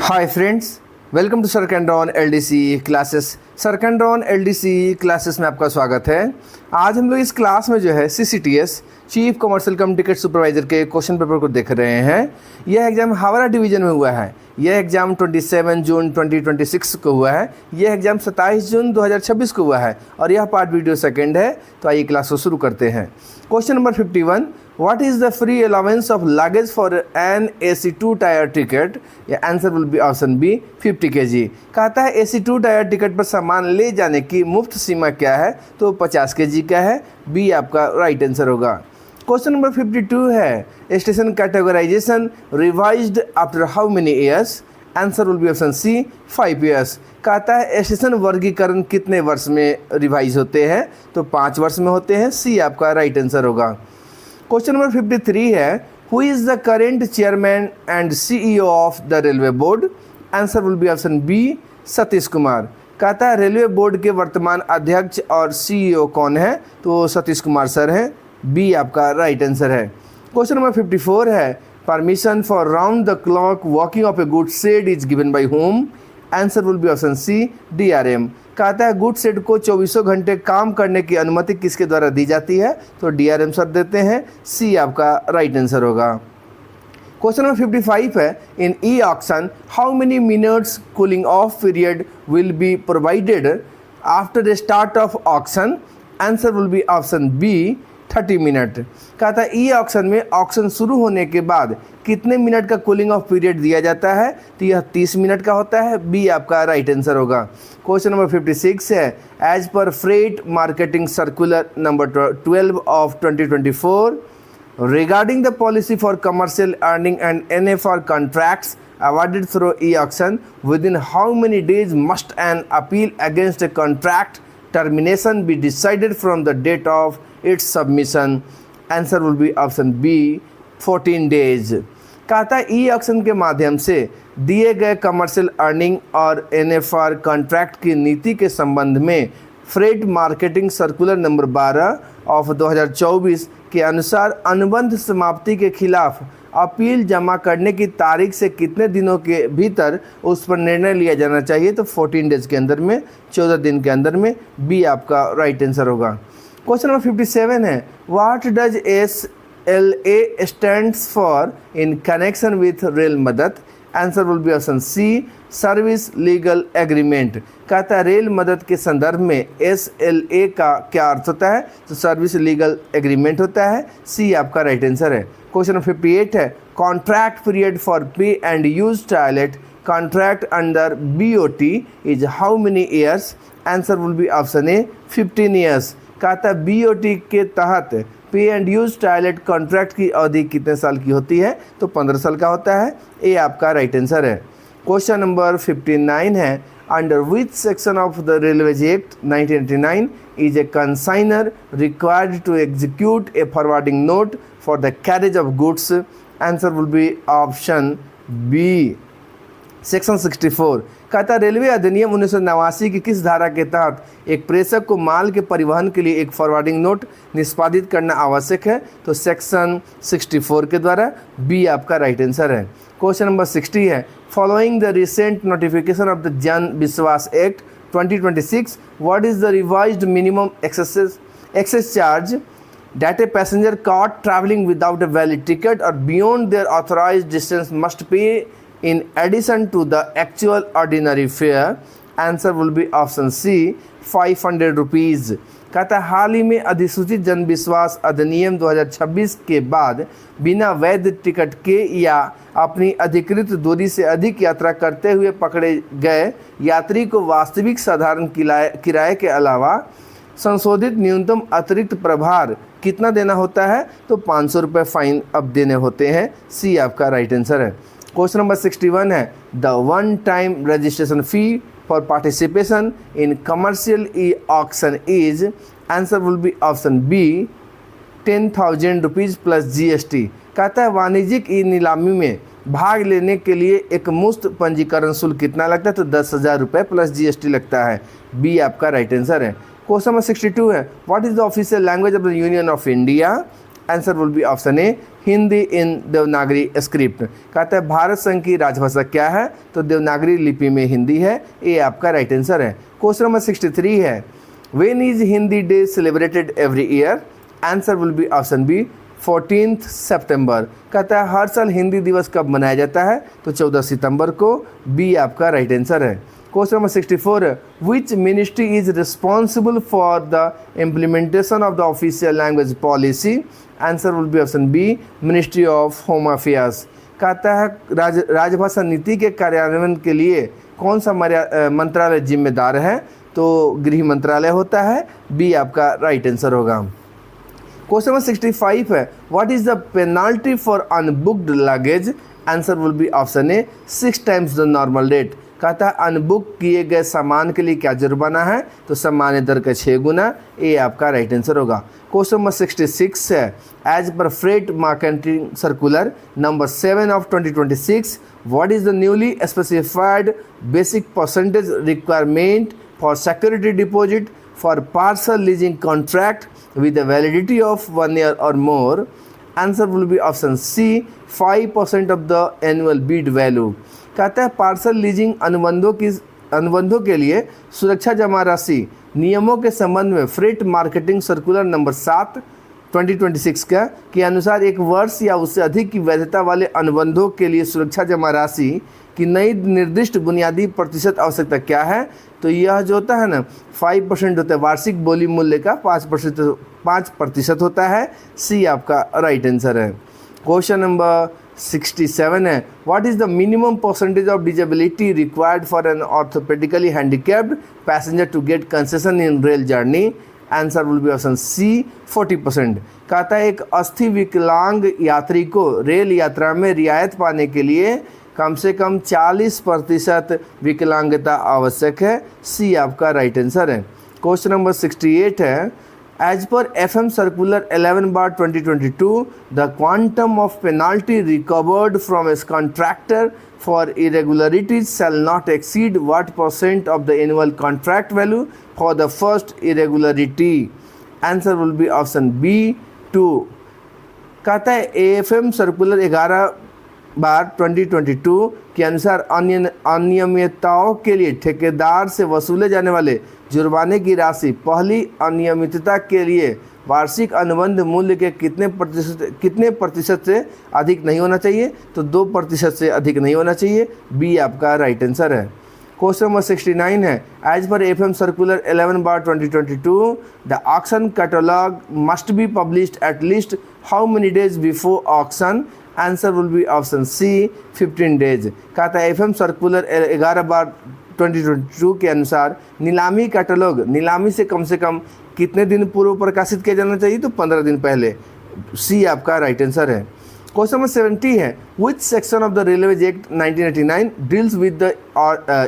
Hi friends, welcome to सरकंड्रॉन LDC classes. सरकंड्रॉन LDC classes में आपका स्वागत है। आज हम लोग इस क्लास में जो है CCTS chief commercial cum ticket supervisor के क्वेश्चन पेपर को देख रहे हैं। यह एग्ज़ाम हावड़ा डिवीज़न में हुआ है। यह एग्ज़ाम 27 जून 2026 को हुआ है। यह एग्ज़ाम 27 जून 2026 को हुआ है और यह पार्ट वीडियो सेकंड है। तो आइए क्लास को शुरू करते हैं। Question number 51, What is the free allowance of luggage for an AC2 tier ticket? या answer will be option B 50 kg। कहता है AC2 टायर टिकट पर सामान ले जाने की मुफ्त सीमा क्या है? तो 50 kg का है। बी आपका राइट आंसर होगा। क्वेश्चन नंबर 52 है station categorization revised after how many years? Answer will be option C 5 years. कहता है स्टेशन वर्गीकरण कितने वर्ष में रिवाइज होते हैं? तो 5 वर्ष में होते हैं। सी आपका राइट आंसर होगा। क्वेश्चन नंबर 53 है who is the current chairman and CEO of the railway board? Answer will be option B Satish Kumar. कहता है रेलवे बोर्ड के वर्तमान अध्यक्ष और सीईओ कौन है? तो सतीश कुमार सर हैं। बी आपका राइट आंसर है। क्वेश्चन नंबर 54 है permission for round the clock walking of a good shed is given by whom? Answer will be option C DRM. कहता है गुड शेड को 24 घंटे काम करने की अनुमति किसके द्वारा दी जाती है? तो डीआरएम सर देते हैं। सी आपका राइट आंसर होगा। क्वेश्चन नंबर 55 है in e auction how many minutes cooling off period will be provided after the start of auction? Answer will be option B 30 minute. कहता है ई ऑक्शन में auction शुरू होने के बाद कितने मिनट का कूलिंग ऑफ पीरियड दिया जाता है? तो यह 30 मिनट का होता है। बी आपका राइट आंसर होगा। क्वेश्चन नंबर 56 है as per freight marketing circular number 12 of 2024 regarding the policy for commercial earning and NFR contracts awarded through e-auction within how many days must an appeal against a contract termination be decided from the date of its submission? Answer will be option B 14 days। कहता है e auction के माध्यम से दिए गए commercial earning और NFR contract की नीति के संबंध में freight marketing circular number 12 of 2024 के अनुसार अनुबंध समाप्ति के खिलाफ अपील जमा करने की तारीख से कितने दिनों के भीतर उस पर निर्णय लिया जाना चाहिए? तो 14 डेज के अंदर में, 14 दिन के अंदर में। बी आपका राइट आंसर होगा। क्वेश्चन नंबर 57 है what does SLA stands for in connection with rail Madad? Answer will be option C service legal agreement. कहता है रेल मदद के संदर्भ में SLA का क्या अर्थ होता है? तो सर्विस लीगल एग्रीमेंट होता है। सी आपका राइट आंसर है। क्वेश्चन नंबर 58 है कॉन्ट्रैक्ट पीरियड फॉर पे and use toilet contract under BOT is how many years? Answer will be option A 15 years. कहता है BOT के तहत पे एंड यूज टॉयलेट कॉन्ट्रैक्ट की अवधि कितने साल की होती है? तो 15 साल का होता है। ए आपका राइट आंसर है। क्वेश्चन नंबर 59 है under which section of the railways act 1989 is a consignor required to execute a forwarding note for the carriage of goods? Answer will be option B section 64। कहता है railway अधिनियम 1989 की किस धारा के तहत एक प्रेषक को माल के परिवहन के लिए एक फॉरवर्डिंग नोट निष्पादित करना आवश्यक है? तो सेक्शन 64 के द्वारा। बी आपका राइट आंसर है। क्वेश्चन नंबर 60 है following the recent notification of the Jan Vishwas act 2026 what is the revised minimum excess charge that a passenger caught traveling without a valid ticket or beyond their authorized distance must pay in addition to the actual ordinary fare? Answer will be option C 500 rupees। कहता है हाल ही में अधिसूचित जनविश्वास अधिनियम 2026 के बाद बिना वैध ticket के या अपनी अधिकृत दूरी से अधिक यात्रा करते हुए पकड़े गए यात्री को वास्तविक साधारण किराए के अलावा संशोधित न्यूनतम अतिरिक्त प्रभार कितना देना होता है? तो 500 रुपये फाइन अब देने होते हैं। सी आपका राइट आंसर है। क्वेश्चन नंबर 61 है the one time registration fee for participation in commercial e auction is? Answer will be option B 10,000 rupees plus GST। कहता है वाणिज्यिक ई नीलामी में भाग लेने के लिए एक मुफ्त पंजीकरण शुल्क कितना लगता है? तो 10,000 रुपये प्लस GST लगता है। बी आपका राइट आंसर है। क्वेश्चन नंबर 62 है what is the official language of the union of India? Answer will be option A Hindi in Devanagari script. कहता है भारत संघ की राजभाषा क्या है, तो देवनागरी लिपि में हिंदी है, ये आपका राइट आंसर है। क्वेश्चन नंबर 63 है when is Hindi day celebrated every year, answer will be option B 14 सितंबर। कहता है हर साल हिंदी दिवस कब मनाया जाता है, तो 14 सितंबर को, बी आपका राइट आंसर है। Question number 64 which ministry is responsible for the implementation of the official language policy, answer will be option B ministry of home affairs. कहता है राजभाषा नीति के कार्यान्वयन के लिए कौन सा मंत्रालय जिम्मेदार है, तो गृह मंत्रालय होता है, बी आपका राइट आंसर होगा। क्वेश्चन नंबर 65 है what is the penalty for unbooked luggage, answer will be option A 6 times the normal rate. कहता है अनबुक किए गए सामान के लिए क्या जुर्माना है, तो सामान्य दर का 6 गुना, ये आपका राइट आंसर होगा। क्वेश्चन नंबर 66 है as per freight marketing circular number 7 of 2026 what is the newly specified basic percentage requirement for security deposit for parcel leasing contract with a validity of 1 year or more, answer will be option C 5% of the annual bid value। कहता है parcel leasing अनुबंधों के लिए सुरक्षा जमा राशि नियमों के संबंध में फ्रेट मार्केटिंग सर्कुलर नंबर 7 2026 के अनुसार 1 वर्ष या उससे अधिक की वैधता वाले अनुबंधों के लिए सुरक्षा जमा राशि की नई निर्दिष्ट बुनियादी प्रतिशत आवश्यकता क्या है, तो यह जो होता है ना 5% होता है, वार्षिक बोली मूल्य का 5% होता है, सी आपका राइट आंसर है। क्वेश्चन नंबर 67 है what is the minimum percentage of disability required for an orthopaedically handicapped passenger to get concession in rail journey, answer will be option C 40%। कहता है एक अस्थि विकलांग यात्री को रेल यात्रा में रियायत पाने के लिए कम से कम 40% विकलांगता आवश्यक है, सी आपका राइट आंसर है। क्वेश्चन नंबर 68 है as per FM circular 11/2022 the quantum of penalty recovered from a contractor for irregularities shall not exceed what % of the annual contract value for the first irregularity, answer will be option B 2। कहता है AFM circular 11/2022 के अनुसार अनियमितताओं के लिए ठेकेदार से वसूले जाने वाले जुर्माने की राशि पहली अनियमितता के लिए वार्षिक अनुबंध मूल्य के कितने प्रतिशत से अधिक नहीं होना चाहिए, तो 2% से अधिक नहीं होना चाहिए, बी आपका राइट आंसर है। क्वेश्चन नंबर 69 है as per FM circular 11/2022 the auction catalogue must be published at least how many days before auction, answer will be option C 15 days. कहता है FM सर्कुलर 11/2022 के अनुसार नीलामी कैटलॉग नीलामी से कम कितने दिन पूर्व प्रकाशित किया जाना चाहिए, तो 15 दिन पहले, सी आपका राइट आंसर है। क्वेश्चन नंबर 70 है which section of the railways act 1989 deals with the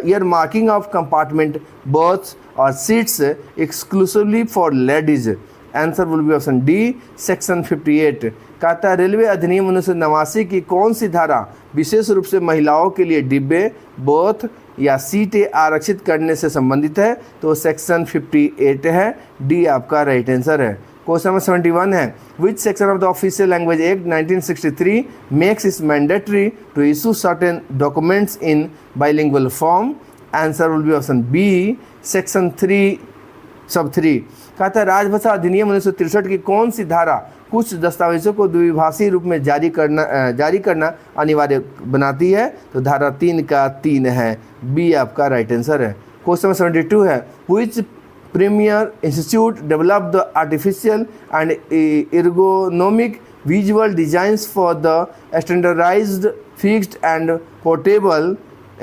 earmarking of compartment berths और seats exclusively for ladies, answer will be option D section 58। कहता है रेलवे अधिनियम 1989 की कौन सी धारा विशेष रूप से महिलाओं के लिए डिब्बे बर्थ या सीटें आरक्षित करने से संबंधित है, तो सेक्शन 58 है, डी आपका राइट आंसर है। क्वेश्चन नंबर 71 है which section of the official language act 1963 makes it mandatory to issue certain documents in bilingual form, answer will be option B section 3(3). कहता है राजभाषा अधिनियम 1963 की कौन सी धारा कुछ दस्तावेजों को द्विभाषी रूप में जारी करना अनिवार्य बनाती है, तो धारा 3(3) है, बी आपका राइट आंसर है। क्वेश्चन नंबर 72 है which premier institute develop the artificial and ergonomic visual designs for the standardised fixed and portable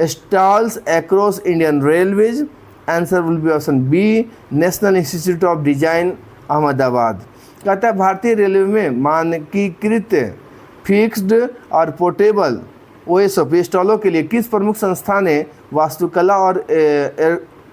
stalls across Indian railways, answer will be option B national institute of design Ahmedabad. कहता है भारतीय railway में मानकीकृत fixed और portable OSOP स्टॉलों के लिए किस प्रमुख संस्था ने वास्तुकला और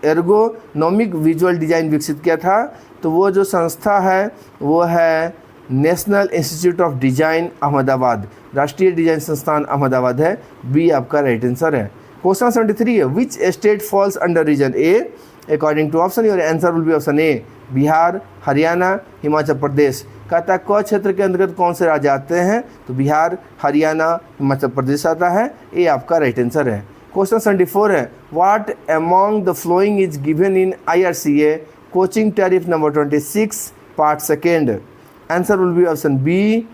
एर्गोनोमिक विजुअल डिज़ाइन विकसित किया था, तो वो जो संस्था है वो है national institute of design Ahmedabad, राष्ट्रीय डिज़ाइन संस्थान अहमदाबाद है, बी आपका राइट आंसर है। क्वेश्चन 73 है which state falls under region A according to option, your answer will be option A Bihar, Haryana, Himachal Pradesh. कहता है क क्षेत्र के अंतर्गत कौन से राज्य आते हैं, तो बिहार, हरियाणा, हिमाचल प्रदेश आता है। ये आपका राइट आंसर है। क्वेश्चन 74 है, what among the following is given in IRCA coaching tariff number 26 part second. Answer will be option be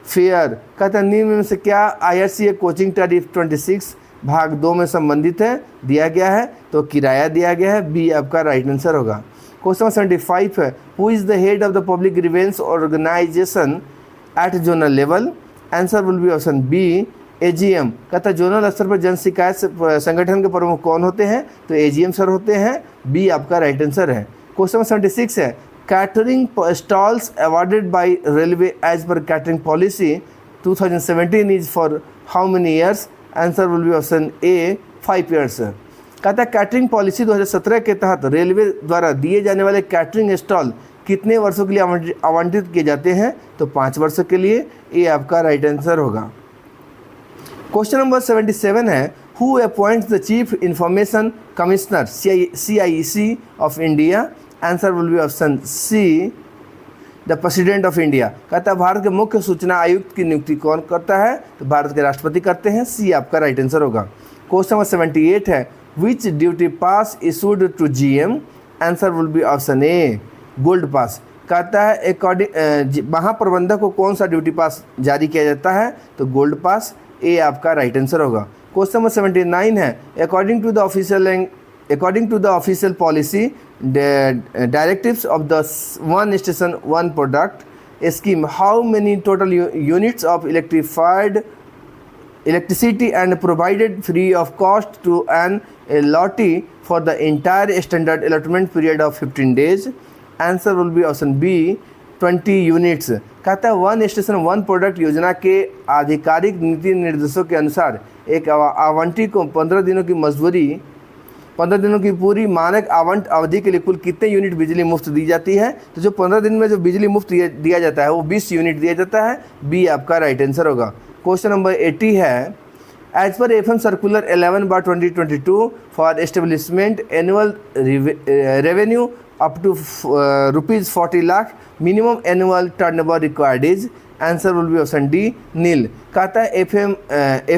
fair. कहता है निम्न में से क्या IRCA कोचिंग टैरिफ 26 भाग 2 में संबंधित है, दिया गया है, तो किराया दिया गया है। बी आपका राइट आंसर होगा। क्वेश्चन 75 है, who is the head of the public grievance organisation at zonal level. Answer will be option B AGM। कहता है जोनल स्तर पर जन शिकायत संगठन के प्रमुख कौन होते हैं, तो AGM सर होते हैं। बी आपका राइट आंसर है। क्वेश्चन 76 है, catering stalls awarded by railway as per catering policy 2017 is for how many years. Answer will be option A 5 years. कहता है कैटरिंग पॉलिसी 2017 के तहत रेलवे द्वारा दिए जाने वाले कैटरिंग स्टॉल कितने वर्षों के लिए आवंटित किए जाते हैं, तो 5 वर्षों के लिए। ये आपका राइट आंसर होगा। क्वेश्चन नंबर 77 है, who appoints the chief information commissioner CIEC of India. Answer will be option see the president of India. कहता है भारत के मुख्य सूचना आयुक्त की नियुक्ति कौन करता है, तो भारत के राष्ट्रपति करते हैं। सी आपका राइट आंसर होगा। क्वेश्चन नंबर 78 है, which duty pass issued to GM। Answer will be option A gold pass. कहता है अकॉर्डिंग महाप्रबंधक को कौन सा ड्यूटी पास जारी किया जाता है, तो गोल्ड पास। ए आपका राइट आंसर होगा। क्वेश्चन नंबर 79 है, according to the official policy directives of the one station one product scheme how many total units of electricity and provided free of cost to an allotee for the entire standard allotment period of 15 days. Answer will be option B 20 units. कहता है one station one product योजना के आधिकारिक नीति निर्देशों के अनुसार एक आवंटी को 15 दिनों की मजदूरी 15 दिनों की पूरी मानक आवंट अवधि के लिए कुल कितने यूनिट बिजली मुफ्त दी जाती है, तो जो 15 दिन में जो बिजली मुफ्त दिया जाता है वो 20 यूनिट दिया जाता है। बी आपका राइट आंसर होगा। क्वेश्चन नंबर 80 है, as per FM circular 11/2022 for establishment annual revenue up to ₹40 lakh minimum annual turnover required is. Answer will be option D nil. कहता है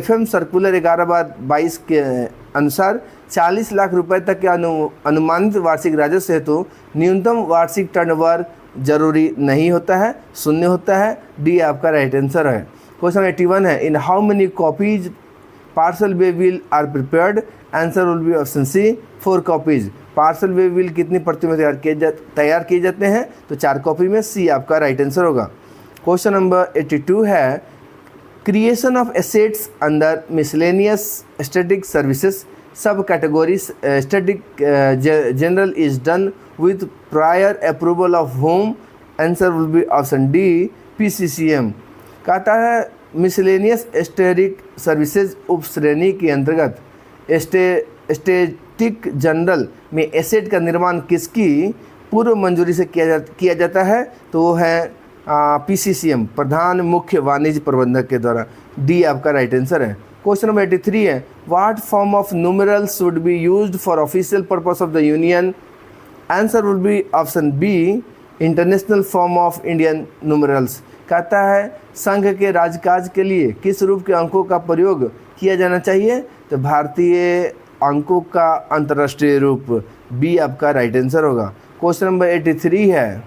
FM सर्कुलर 11/22 के अनुसार 40 लाख रुपए तक के अनुमानित वार्षिक राजस्व हेतु न्यूनतम वार्षिक टर्नओवर जरूरी नहीं होता है, शून्य होता है। डी आपका राइट आंसर है। क्वेश्चन 81 है, in how many copies parcel waybill are prepared. Answer will be option C 4 copies. Parcel waybill कितनी प्रतियों में तैयार किए जाते हैं, तो 4 कॉपी में। सी आपका राइट आंसर होगा। क्वेश्चन नंबर 82 है, creation of assets under miscellaneous static services sub category static general is done with prior approval of home. Answer will be option D PCCM। कहता है मिसलेनियस स्टैटिक सर्विसेज उप श्रेणी के अंतर्गत static general में asset का निर्माण किसकी पूर्व मंजूरी से किया जाता है, तो वो है PCCM प्रधान मुख्य वाणिज्य प्रबंधक के द्वारा। डी आपका राइट आंसर है। क्वेश्चन नंबर 83 है, what form of numeral should be used for official purpose of the union. Answer will be option B international form of Indian numerals. कहता है संघ के राजकाज के लिए किस रूप के अंकों का प्रयोग किया जाना चाहिए, तो भारतीय अंकों का अंतर्राष्ट्रीय रूप। बी आपका राइट आंसर होगा। क्वेश्चन नंबर 83 है,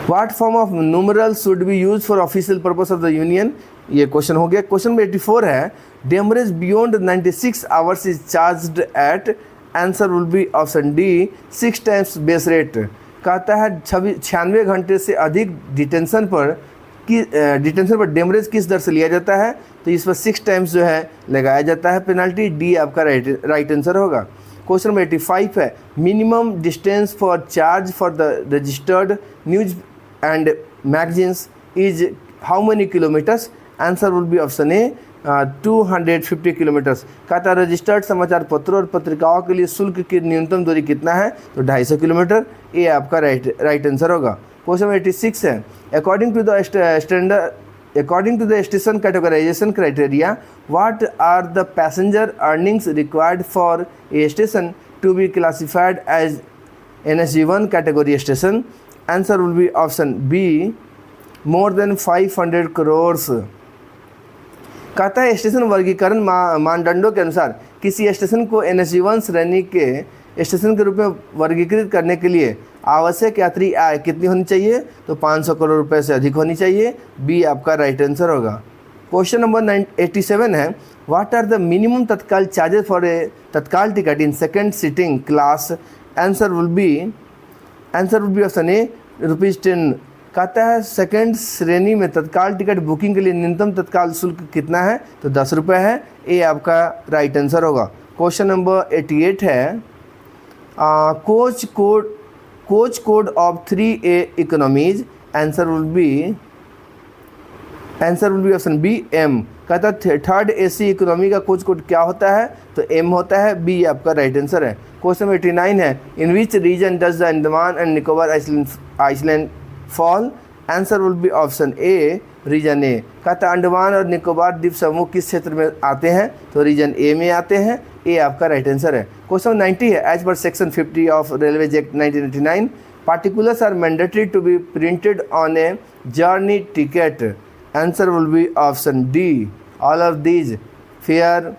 what form of numeral should be use for official purpose of the union. ये क्वेश्चन हो गया। क्वेश्चन नंबर 84 है, demurrage beyond 96 hours is charged at. Answer will be option D 6 times base rate. कहता है 96 घंटे से अधिक डिटेंशन पर डेमरेज किस दर से लिया जाता है, तो इस पर 6 टाइम्स जो है लगाया जाता है पेनल्टी। डी आपका राइट आंसर होगा। क्वेश्चन नंबर 85 है, minimum distance for charge for the registered news and magazines is how many kilometres. Answer will be option A 250 kilometres. कहता है रजिस्टर्ड समाचार पत्रों और पत्रिकाओं के लिए शुल्क की न्यूनतम दूरी कितना है, तो 250 किलोमीटर। ये आपका राइट आंसर होगा। क्वेश्चन 86 है, according to the station categorisation criteria what are the passenger earnings required for a station to be classified as NSG1 category station. Answer will be option B more than 500 crores. कहता है station वर्गीकरण मानदंडों के अनुसार किसी station को NSE1 श्रेणी के स्टेशन के रूप में वर्गीकृत करने के लिए आवश्यक यात्री आय कितनी होनी चाहिए? तो 500 करोड़ रुपए से अधिक होनी चाहिए। बी आपका राइट आंसर होगा। क्वेश्चन नंबर 87 है, what are the minimum Tatkal charges for a Tatkal ticket in second sitting class? Answer will be option A ₹10। कहता है सेकंड श्रेणी में तत्काल टिकट बुकिंग के लिए न्यूनतम तत्काल शुल्क कितना है? तो 10 रुपये है। ए आपका राइट आंसर होगा। क्वेश्चन नंबर 88 है, coach code of 3A economies. Answer will be option B M. कहता है थर्ड AC इकोनॉमी का कोच कोड क्या होता है? तो एम होता है। बी आपका राइट आंसर है। क्वेश्चन 89 है, in which region does the Andaman and Nicobar island fall? Answer will be option A region A. कहता है अंडमान और निकोबार द्वीप समूह किस क्षेत्र में आते हैं? तो रीजन ए में आते हैं। ए आपका राइट आंसर है। क्वेश्चन 90 है, as per section 50 of railways act 1989 particulars are mandatory to be printed on a journey ticket. Answer will be option D all of these fare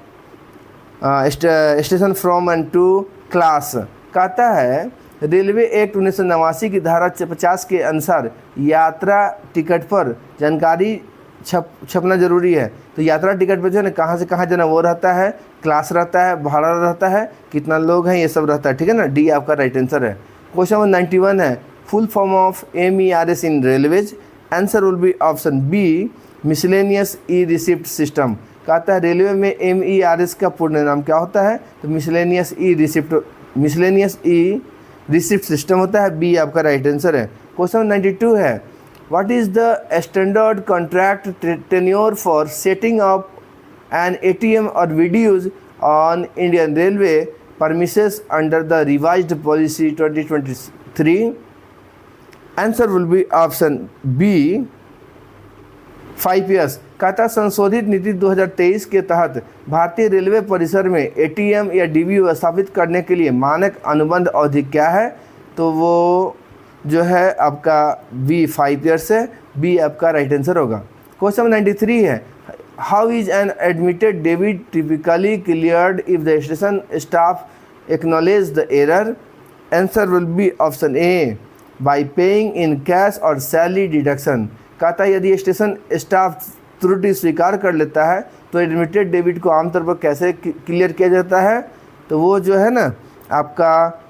station from and to class. कहता है railway act 1989 की धारा 50 के अनुसार यात्रा ticket पर जानकारी छपना जरूरी है। तो यात्रा टिकट पर जो है ना कहाँ से कहाँ जाना वो रहता है, क्लास रहता है, भाड़ा रहता है, कितना लोग हैं, ये सब रहता है। ठीक है ना, डी आपका राइट आंसर है। क्वेश्चन नंबर 91 है, full form of MERS in railways. Answer will be option B miscellaneous e receipt system. कहता है रेलवे में MERS का पूर्ण नाम क्या होता है? तो मिसलेनियस ई रिसिप्ट सिस्टम होता है। बी आपका राइट आंसर है। क्वेश्चन 92 है, what is the standard contract tenure for setting up an ATM और videos on Indian railway premises under the revised policy 2023? Answer will be option B 5 years। कहता संशोधित नीति 2023 के तहत भारतीय रेलवे परिसर में ATM या DVO स्थापित करने के लिए मानक अनुबंध अवधि क्या है? तो वो जो है आपका बी 5 years है। बी आपका राइट आंसर होगा। क्वेश्चन 93 है, how is an admitted debit typically cleared if the station staff acknowledge the error? Answer will be option A by paying in cash और सैलरी डिडक्शन। कहता है यदि station staff त्रुटि स्वीकार कर लेता है तो एडमिटेड डेबिट को आमतौर पर कैसे क्लियर किया जाता है? तो वो जो है ना आपका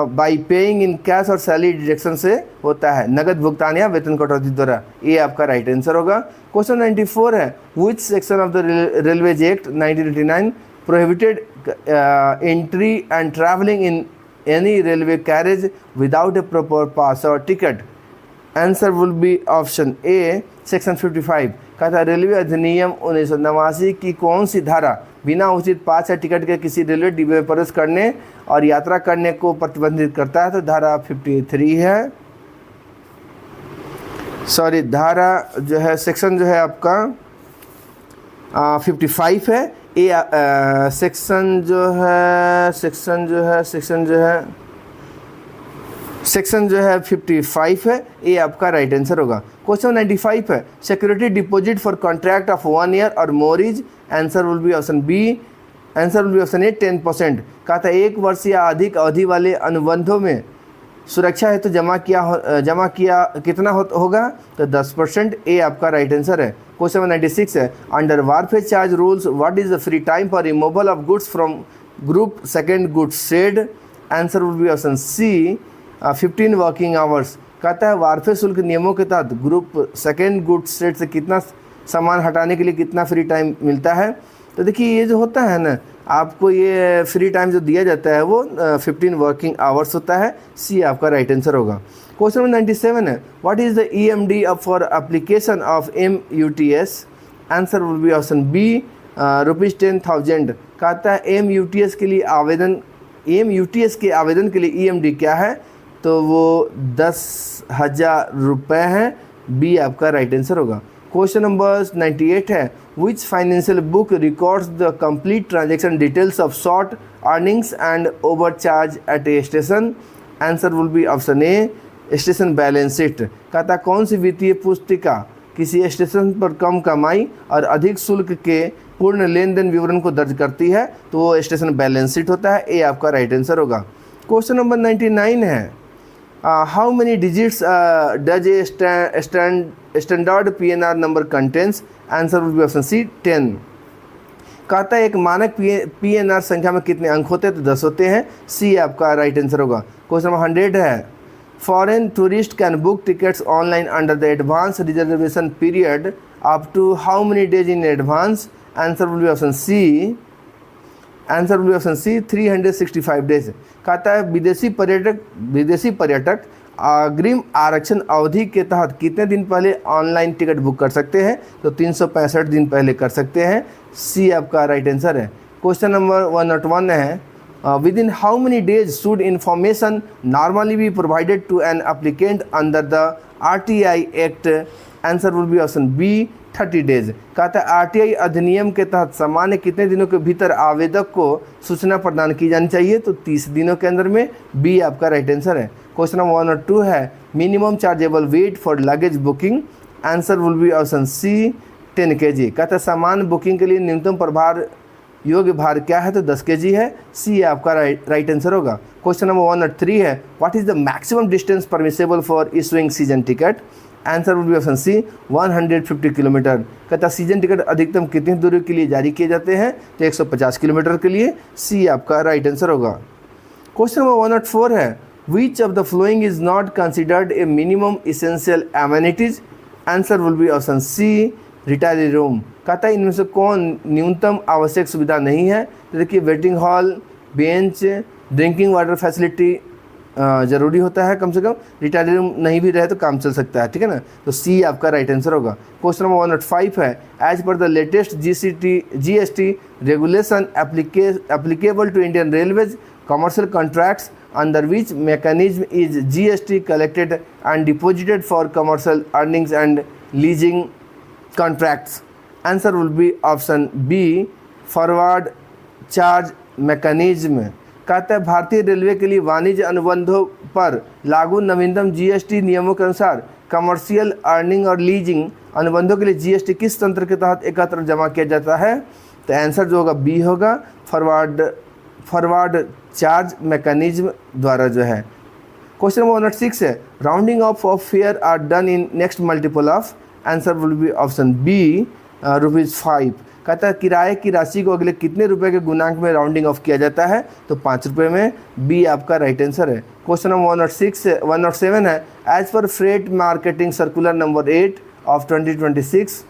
बाई पेइंग इन कैश और सैलरी डिडक्शन से होता है, नगद भुगतान या वेतन कटौती द्वारा। ये आपका राइट आंसर होगा। क्वेश्चन 94 है, which section of the railways act 1989 prohibited entry and travelling in any railway carriage without a proper pass और ticket? Answer will be option A section 55। कहता है रेलवे अधिनियम 1989 की कौन सी धारा बिना उचित पास या टिकट के किसी रेलवे डिब्बे में प्रवेश करने और यात्रा करने को प्रतिबंधित करता है? तो धारा 53 है। सॉरी, धारा जो है सेक्शन जो है आपका 55 है। ए सेक्शन जो है 55 है। ए आपका राइट आंसर होगा। क्वेश्चन 95 है, security deposit for contract of 1 year और more is? Answer will be option B. Answer will be option A 10%। कहा था 1 वर्ष या अधिक अवधि वाले अनुबंधों में सुरक्षा है तो जमा किया कितना होगा? तो 10%। ए आपका राइट आंसर है। क्वेश्चन 96 है, under wharfage charge rules what is the free time for removal of goods from group second goods shed? Answer will be option C 15 working hours. कहता है वारफेयर शुल्क नियमों के तहत ग्रुप सेकेंड गुड्स शेड से कितना सामान हटाने के लिए कितना फ्री टाइम मिलता है? तो देखिए ये जो होता है ना आपको ये फ्री टाइम जो दिया जाता है वो 15 वर्किंग आवर्स होता है। सी आपका राइट आंसर होगा। क्वेश्चन 97 है, what is the EMD for application of MUTS? Answer will be option B ₹10,000। कहता है MUTS के आवेदन के लिए EMD क्या है? तो वो 10,000 रुपये है। बी आपका राइट आंसर होगा। क्वेश्चन नंबर 98 है, which financial book records the complete transaction details of short earnings and overcharge at a station? Answer will be option A station balance sheet. कहता कौन सी वित्तीय पुस्तिका किसी स्टेशन पर कम कमाई और अधिक शुल्क के पूर्ण लेन देन विवरण को दर्ज करती है, तो वो स्टेशन बैलेंस शीट होता है। ए आपका राइट आंसर होगा। क्वेश्चन नंबर 99 है, how many digits does a standard PNR number contains? Answer will be option C 10। कहता है एक मानक PNR संख्या में कितने अंक होते हैं? तो 10 होते हैं। सी आपका राइट आंसर होगा। क्वेश्चन नंबर 100 है, foreign tourist can book tickets online under the advance reservation period up to how many days in advance? Answer will be option C. Answer will be option C 365 days. कहता है विदेशी पर्यटक अग्रिम आरक्षण अवधि के तहत कितने दिन पहले ऑनलाइन टिकट बुक कर सकते हैं? तो 365 दिन पहले कर सकते हैं। सी आपका राइट आंसर है। क्वेश्चन नंबर 101 है, within how many days should information normally be provided to an applicant under the RTI act? Answer will be option B 30 days. कहता है RTI अधिनियम के तहत सामान्य कितने दिनों के भीतर आवेदक को सूचना प्रदान की जानी चाहिए? तो 30 दिनों के अंदर में। बी आपका राइट आंसर है। क्वेश्चन नंबर 102 है, minimum chargeable weight for luggage booking? Answer will be option C 10 kg। कहता है सामान्य बुकिंग के लिए न्यूनतम प्रभार योग्य भार क्या है? तो 10 kg है। सी आपका राइट आंसर होगा। क्वेश्चन नंबर 103 है, what is the maximum distance permissible for issuing season ticket? Answer will be option C 150 kilometre. कहता सीजन टिकट अधिकतम कितनी दूरी के लिए जारी किए जाते हैं? तो 150 किलोमीटर के लिए। सी आपका राइट आंसर होगा। क्वेश्चन नंबर 104 है, which of the following is not considered a minimum essential amenities? Answer will be option C retiring room. कहता है इनमें से कौन न्यूनतम आवश्यक सुविधा नहीं है? तो देखिए waiting hall, bench, drinking water facility ज़रूरी होता है कम से कम। रिटायरी रूम नहीं भी रहे तो काम चल सकता है, ठीक है ना। तो सी आपका राइट आंसर होगा। क्वेश्चन नंबर 105 है, as per the latest GST regulation applicable to Indian railways commercial contracts under which mechanism is GST collected and deposited for commercial earnings and leasing contracts? Answer will be option B forward charge mechanism. कहता है भारतीय railway के लिए वाणिज्य अनुबंधों पर लागू नवीनतम GST नियमों के अनुसार कमर्शियल अर्निंग और लीजिंग अनुबंधों के लिए GST किस तंत्र के तहत एकत्र जमा किया जाता है? तो आंसर जो होगा बी होगा, फॉरवर्ड चार्ज मैकेनिज्म द्वारा जो है। क्वेश्चन नंबर 106 है, rounding off fare are done in next multiple of? Answer will be option B ₹5। कहता है किराए की राशि को अगले कितने रुपए के गुणांक में राउंडिंग ऑफ किया जाता है? तो 5 रुपये में। बी आपका राइट आंसर है। क्वेश्चन नंबर 107 है, as per freight marketing circular number 8 of 2026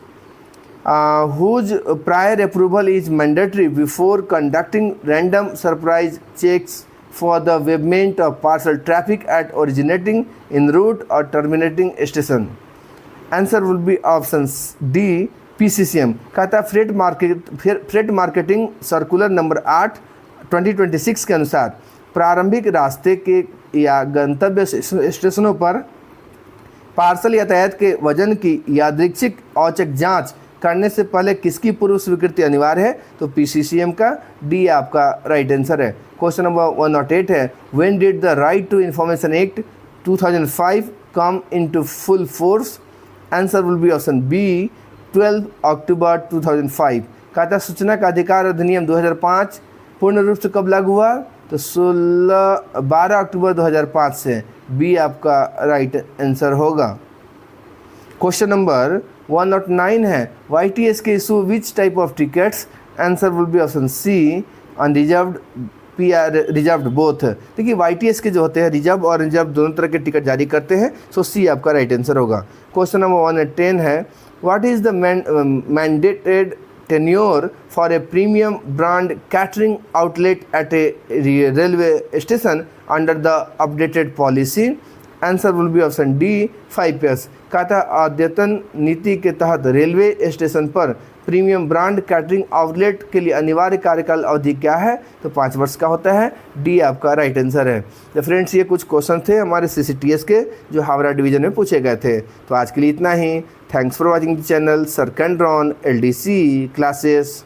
whose prior approval is mandatory before conducting random surprise checks for the payment of parcel traffic at originating en route or terminating station? Answer will be option D PCCM। कहता है freight marketing circular number 8 2026 के अनुसार प्रारंभिक रास्ते के या गंतव्य स्टेशनों पर पार्सल यातायात के वजन की यादृच्छिक औचक जांच करने से पहले किसकी पूर्व स्वीकृति अनिवार्य है? तो PCCM का। डी आपका राइट आंसर है। क्वेश्चन नंबर 108 है, when did the right to information act 2005 come into full force? Answer will be option B 12 October 2005। कहता है सूचना का अधिकार अधिनियम 2005 पूर्ण रूप से कब लागू हुआ? तो 12 अक्टूबर 2005 से। बी आपका राइट आंसर होगा। क्वेश्चन नंबर 109 है, YTS के issue which type of tickets? Answer will be option C unreserved, PR reserved both. देखिए YTS के जो होते हैं रिजर्व और रिजर्व दोनों तरह के टिकट जारी करते हैं। सो सी आपका राइट आंसर होगा। क्वेश्चन नंबर 110 है, what is the mandated tenure for a premium brand catering outlet at a railway station under the updated policy? Answer will be option D 5 years। कहता है अद्यतन नीति के तहत railway station पर premium brand catering outlet के लिए अनिवार्य कार्यकाल अवधि क्या है? तो 5 वर्ष का होता है। डी आपका राइट आंसर है। तो फ्रेंड्स ये कुछ क्वेश्चन थे हमारे CCTS के जो हावड़ा डिवीजन में पूछे गए थे। तो आज के लिए इतना ही। Thanks for watching the channel sir कैंड्रॉन LDC क्लासेस।